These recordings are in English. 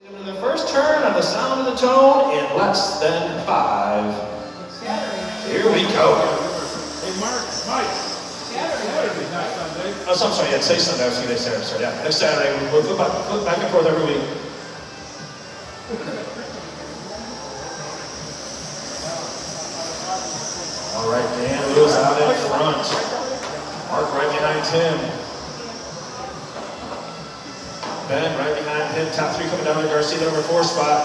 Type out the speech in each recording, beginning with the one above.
Into the first turn on the sound of the tone in less than 5. Here we go. Hey, Mike. Saturday, not Sunday. Oh, so I'm sorry, yeah, say Sunday. I was going to say Saturday. Yeah, next Saturday. We'll flip back and forth every week. All right, Dan Lewis out in front. Mark right behind him. Ben right behind him. Top 3 coming down to Garcia, number 4 spot.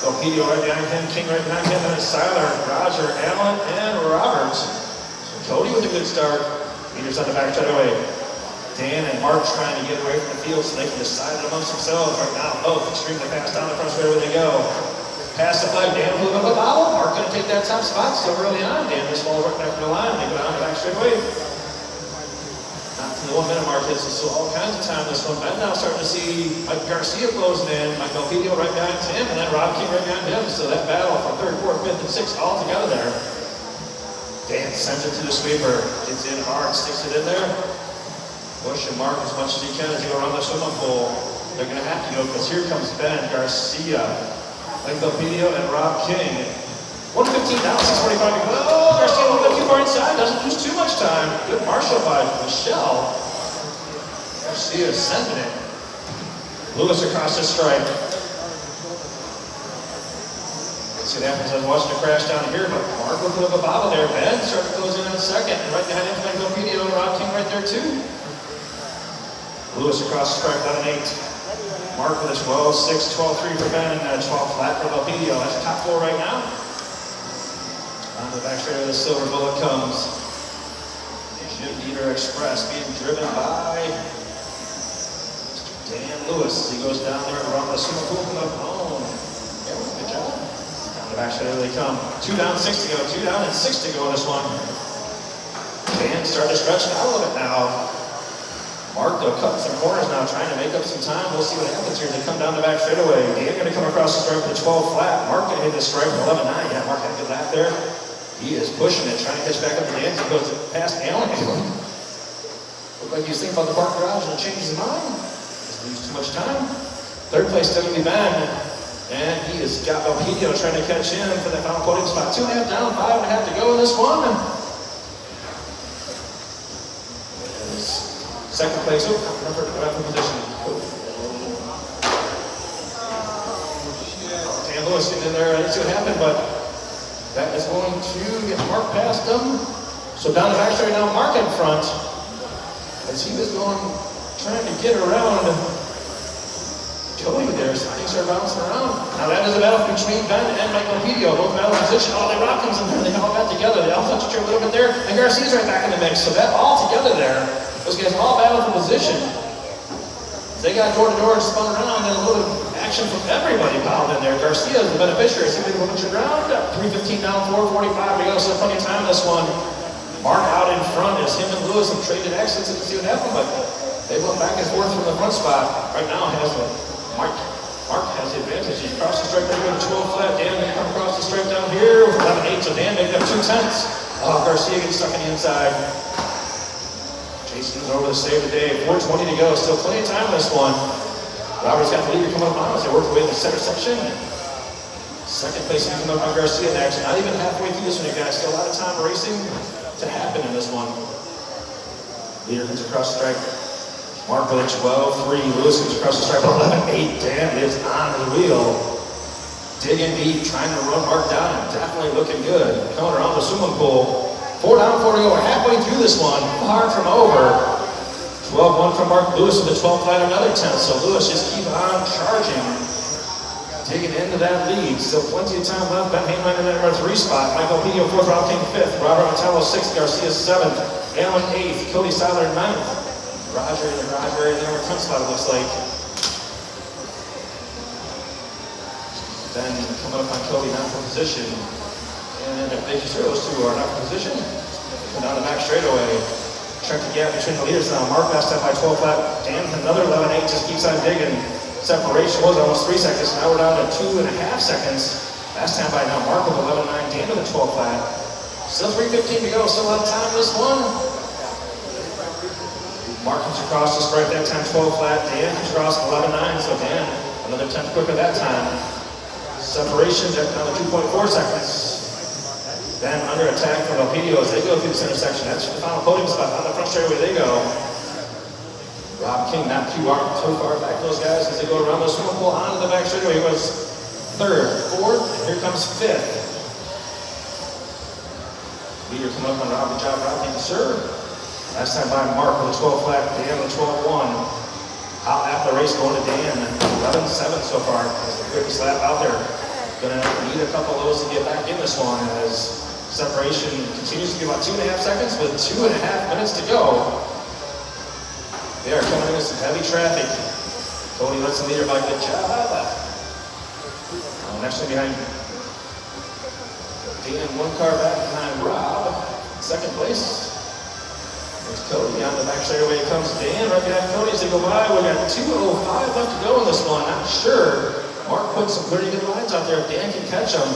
Elpidio right behind him. King right behind him. And Seiler, Roger, Allen, and Robert. So Cody with a good start. Leaders on the back straight away. Dan and Mark trying to get away from the field so they can decide it amongst themselves right now. Both extremely fast down the front straight away they go. Pass the flag, Dan flew up a bobble. Mark gonna take that top spot still early on. Dan just falls right back to the line. They go down the back straight away. Not to the 1 minute mark. This is all kinds of time this one. Ben now starting to see Mike Garcia closing in. Mike Elpidio right behind him, and then Rob King right behind him. So that battle for 3rd, 4th, 5th, and 6th all together there. Dan sends it to the sweeper. Gets in hard, sticks it in there. Push and Mark as much as he can as he go around the swimming pool. They're gonna have to go because here comes Ben Garcia. Mike Elpidio and Rob King. 1:15 down, 6:45 to go. Oh, Garcia a little bit too far inside, doesn't lose too much time. Good marshal by Michelle. Garcia sending it. Lewis across the stripe. See what happens. I was watching it crash down here, but Mark with a little bobble there. Ben starting to close in on 2nd, and right behind him, Mike Elpidio and Rob King right there too. Lewis across the stripe down an 8. Mark with a 12-6, 12-3 for Ben, and 12 flat for Elpidio. That's top 4 right now. On the back straight of the silver bullet comes. Jim Dieter Express being driven by Dan Lewis. He goes down there around the super pool from the home. Yeah, good job. Down the back straight they come. 2 down, 6 to go. 2 down and 6 to go in this one. Dan starting to stretch it out a little bit now. Mark, though, cutting some corners now, trying to make up some time. We'll see what happens here as they come down the back straightaway. Dan going to come across the stripe with a 12 flat. Mark going to hit the stripe with 11-9. Yeah, Mark had a good lap there. He is pushing it, trying to catch back up to Dan. He goes past Allen. Look like he's thinking about the park garage and changes his mind. Doesn't lose too much time. 3rd place, still going to be Ben. And he has got Elpidio trying to catch him for that final podium spot. 2.5 down, 5.5 to go in this one. 2nd place, number position. Dan Lewis getting in there, let's see what happened, but that is going to get Mark past him. So down the back straight now, Mark in front, as he was trying to get around Cody there, so things are bouncing around. Now that is a battle between Ben and Mike Elpidio, both battle position. Oh, they rock comes in there, they all got together, they all touch each other a little bit there, and Garcia's right back in the mix, so that all together there. Those guys all battle for position. They got door to door and spun around, and a little bit of action from everybody piled in there. Garcia is the beneficiary. See if they can punch it around. 3:15 down, 4:45 to go. Still plenty of time in this one. Mark out in front as him and Lewis have traded exits to see what happened, but they went back and forth from the front spot. Right now has Mark has the advantage. He crossed the stripe right here with a 12 flat. Dan may come across the stripe down here with 11-8, so Dan making up 2 tenths. Garcia gets stuck on the inside. Jason's over the save of the day. 4:20 to go. Still plenty of time in this one. Robert's got the leader coming up on us. They work away in the center section. 2nd place coming up on Garcia next. Not even halfway through this one, you guys. Still a lot of time racing to happen in this one. Leader comes across the stripe. Mark with a 12-3. Lewis comes across the stripe. 11-8. Dan is on the wheel. Digging deep, trying to run Mark down. Definitely looking good. Coming around the swimming pool. 4 down, 4 to go. We're halfway through this one. Far from over. 12-1 from Mark. Lewis with a 12 flat, another 10. So Lewis just keep on charging. Digging into that lead. Still plenty of time left. Ben Hainline in that number 3 spot. Mike Elpidio 4th, Rob King 5th. Robert Montello 6th. Garcia 7th. Allen 8th. Cody Seiler 9th. Roger in the number 10 spot, it looks like. Then coming up on Cody now for position. And making sure those 2 are not in position. And down the back straightaway. Check the gap between the leaders now. Mark last time by 12 flat. Dan another 11-8, just keeps on digging. Separation was almost 3 seconds. Now we're down to 2.5 seconds. Last time by now, Mark with 11-9, Dan with a 12 flat. Still 3:15 to go. Still a lot of time in this one. Mark comes across the stripe that time, 12 flat. Dan comes across 11.9, so Dan, another 10th quicker that time. Separation down to 2.4 seconds. Then under attack from Elpidio as they go through this intersection. That's the final podium spot. On the front straightaway they go. Rob King not too far back those guys as they go around the swimming pool onto the back straightaway. He was third, fourth, and here comes fifth. Leader coming up on Rob. Good job, Rob. Thank you, sir. Last time by Mark with a 12 flat, Dan with a 12.1. Out after the race going to Dan, 11.7 so far. That's the quickest lap out there. Gonna need a couple of those to get back in this one as separation continues to be about 2.5 seconds with 2.5 minutes to go. They are coming into some heavy traffic. Cody lets the leader by. Good job. Next one behind Dan, one car back behind Rob. Second place. There's Cody on the back straightaway. Comes Dan right behind Cody as they go by. We got 2:05 left to go in this one. Not sure. Mark put some pretty good lines out there. If Dan can catch them.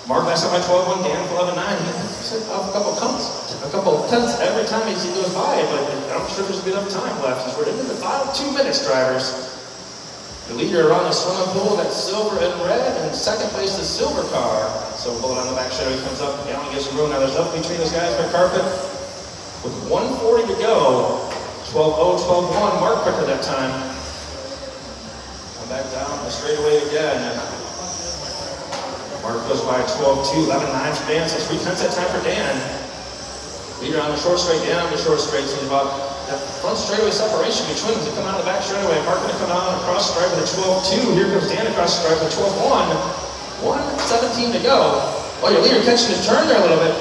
Mark last time by 12.1, Dan 11.9. He's off a couple tenths every time he goes by, but I'm sure there's a bit of time left as we're into the final 2 minutes, drivers. The leader around the swimming pool, that's silver and red, and second place the silver car. So bullet on the back shadow, he comes up, down, gives some room. Now there's nothing between those guys by carpet. With 1:40 to go, 12.0, 12.1, Mark quicker that time. Come back down the straightaway again. Mark goes by 12.2, 11.9 for Dan, so 3/10 that time for Dan. Leader on the short straight, Dan on the short straight, so about that front straightaway separation between them to come out of the back straightaway. Mark gonna come out across the stripe with a 12.2. Here comes Dan across the stripe with a 12.1. 1:17 to go. Oh, your leader catching his turn there a little bit.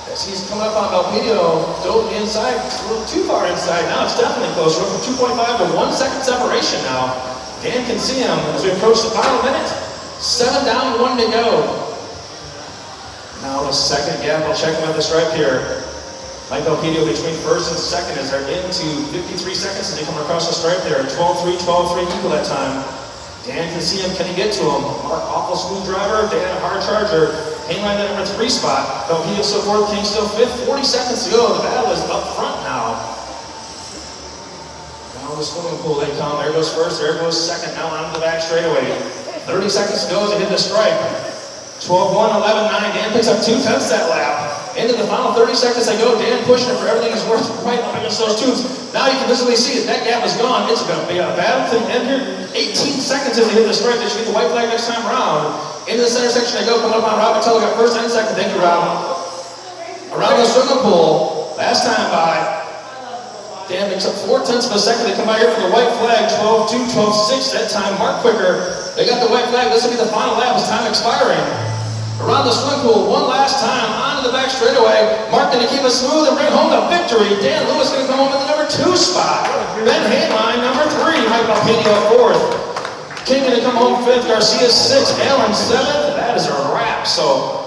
As he's coming up on Elpidio, dove inside, a little too far inside. Now it's definitely closer. We're from 2.5 to 1 second separation now. Dan can see him as we approach the final minute. 7 down, 1 to go. Now the second gap, I'll check him at the stripe here. Mike Elpidio between first and second as they're into 53 seconds as they come across the stripe there. 12.3, 12.3 equal that time. Dan can see him, can he get to him? Mark, awful smooth driver, Dan a hard charger. Hangline that number 3 spot. Elpidio still fourth, King still fifth. 40 seconds to go, the battle is up front now. Now the swimming pool they come, there goes first, there goes second, now onto the back straightaway. 30 seconds to go as they hit the stripe. 12.1, 11.9, Dan picks up 2/10 that lap. Into the final 30 seconds they go, Dan pushing it for everything he's worth right up against those tubes. Now you can visibly see it, that gap is gone. It's going to be a battle to the end here. 18 seconds as they hit the stripe, they should get the white flag next time around. Into the center section they go, coming up on Rob Patel, got first and second, thank you Rob. Around the swimming pool, last time by, Dan picks up 4/10 of a second. They come by here for the white flag, 12.2, 12.6. That time, Mark quicker. They got the white flag. This will be the final lap as time expiring. Around the swim pool, one last time, onto the back straightaway. Mark going to keep it smooth and bring home the victory. Dan Lewis going to come home in the number 2 spot. Ben Hainline, number 3. Mike Elpidio 4th. King going to come home 5th. Garcia 6th. Allen 7th. That is a wrap. So